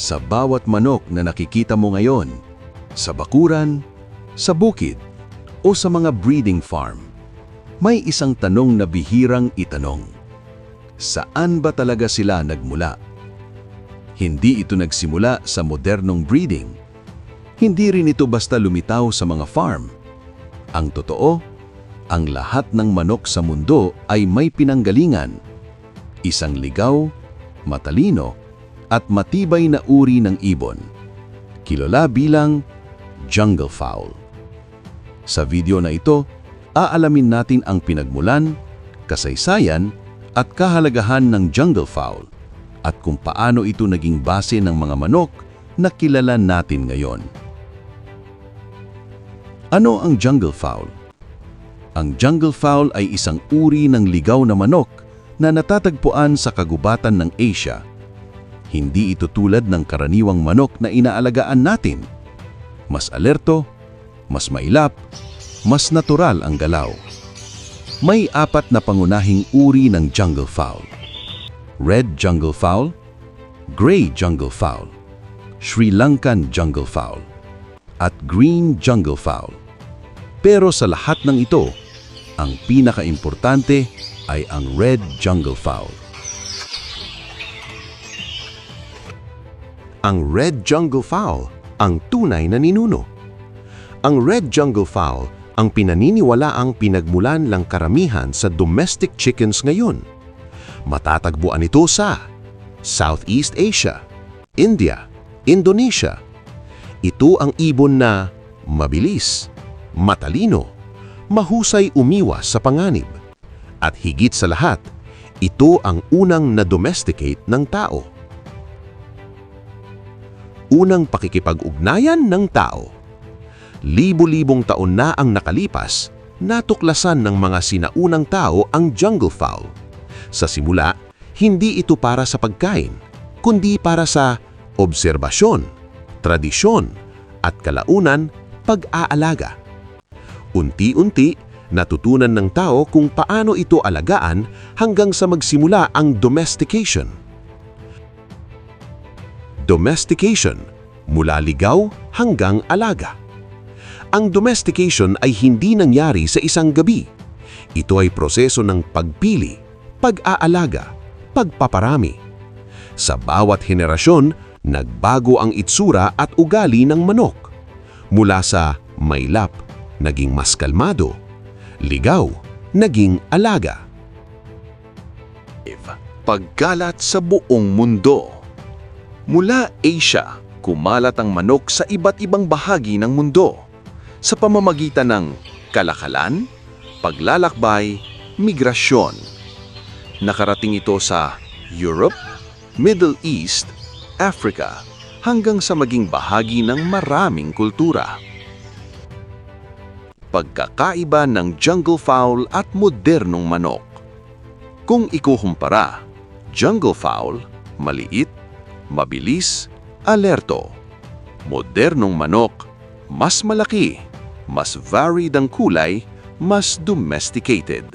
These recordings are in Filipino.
Sa bawat manok na nakikita mo ngayon, sa bakuran, sa bukid, o sa mga breeding farm, may isang tanong na bihirang itanong. Saan ba talaga sila nagmula? Hindi ito nagsimula sa modernong breeding. Hindi rin ito basta lumitaw sa mga farm. Ang totoo, ang lahat ng manok sa mundo ay may pinanggalingan. Isang ligaw, matalino, at matibay na uri ng ibon, kilala bilang jungle fowl. Sa video na ito, aalamin natin ang pinagmulan, kasaysayan, at kahalagahan ng jungle fowl, at kung paano ito naging base ng mga manok na kilala natin ngayon. Ano ang jungle fowl? Ang jungle fowl ay isang uri ng ligaw na manok na natatagpuan sa kagubatan ng Asia. Hindi ito tulad ng karaniwang manok na inaalagaan natin. Mas alerto, mas mailap, mas natural ang galaw. May 4 na pangunahing uri ng jungle fowl: red jungle fowl, gray jungle fowl, Sri Lankan jungle fowl, at green jungle fowl. Pero sa lahat ng ito, ang pinakaimportante ay ang red jungle fowl. Ang red jungle fowl, ang tunay na ninuno. Ang red jungle fowl ang pinaniniwalaang pinagmulan lang karamihan sa domestic chickens ngayon. Matatagpuan ito sa Southeast Asia, India, Indonesia. Ito ang ibon na mabilis, matalino, mahusay umiwas sa panganib. At higit sa lahat, ito ang unang na-domesticate ng tao. Unang pakikipag-ugnayan ng tao. Libo-libong taon na ang nakalipas, natuklasan ng mga sinaunang tao ang jungle fowl. Sa simula, hindi ito para sa pagkain, kundi para sa obserbasyon, tradisyon, at kalaunan pag-aalaga. Unti-unti, natutunan ng tao kung paano ito alagaan hanggang sa magsimula ang domestication. Domestication, mula ligaw hanggang alaga. Ang domestication ay hindi nangyari sa isang gabi. Ito ay proseso ng pagpili, pag-aalaga, pagpaparami. Sa bawat henerasyon, nagbago ang itsura at ugali ng manok. Mula sa mailap, naging mas kalmado. Ligaw, naging alaga. Pagkalat sa buong mundo. Mula Asia, kumalat ang manok sa iba't ibang bahagi ng mundo sa pamamagitan ng kalakalan, paglalakbay, migrasyon. Nakarating ito sa Europe, Middle East, Africa, hanggang sa maging bahagi ng maraming kultura. Pagkakaiba ng jungle fowl at modernong manok. Kung ikukumpara, jungle fowl, maliit, mabilis, alerto. Modernong manok, mas malaki, mas varied ang kulay, mas domesticated.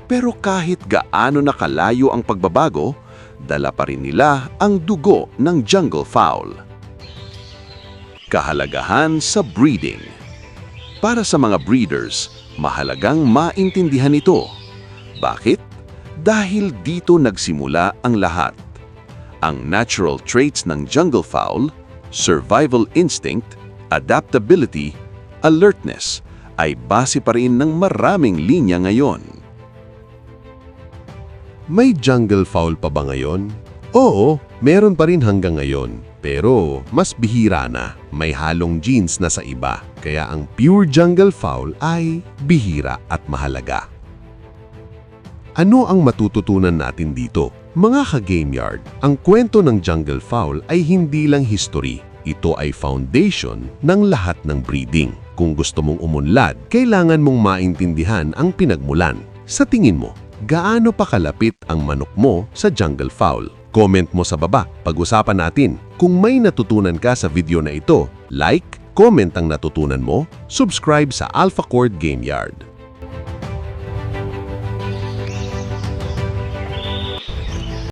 Pero kahit gaano nakalayo ang pagbabago, dala pa rin nila ang dugo ng jungle fowl. Kahalagahan sa breeding. Para sa mga breeders, mahalagang maintindihan ito. Bakit? Dahil dito nagsimula ang lahat. Ang natural traits ng jungle fowl, survival instinct, adaptability, alertness, ay base pa rin ng maraming linya ngayon. May jungle fowl pa ba ngayon? Oo, meron pa rin hanggang ngayon. Pero mas bihira na, may halong genes na sa iba. Kaya ang pure jungle fowl ay bihira at mahalaga. Ano ang matututunan natin dito? Mga ka-game yard, ang kwento ng jungle fowl ay hindi lang history. Ito ay foundation ng lahat ng breeding. Kung gusto mong umunlad, kailangan mong maintindihan ang pinagmulan. Sa tingin mo, gaano pa kalapit ang manok mo sa jungle fowl? Comment mo sa baba, pag-usapan natin. Kung may natutunan ka sa video na ito, like, comment ang natutunan mo, subscribe sa AlphaCord Game Yard.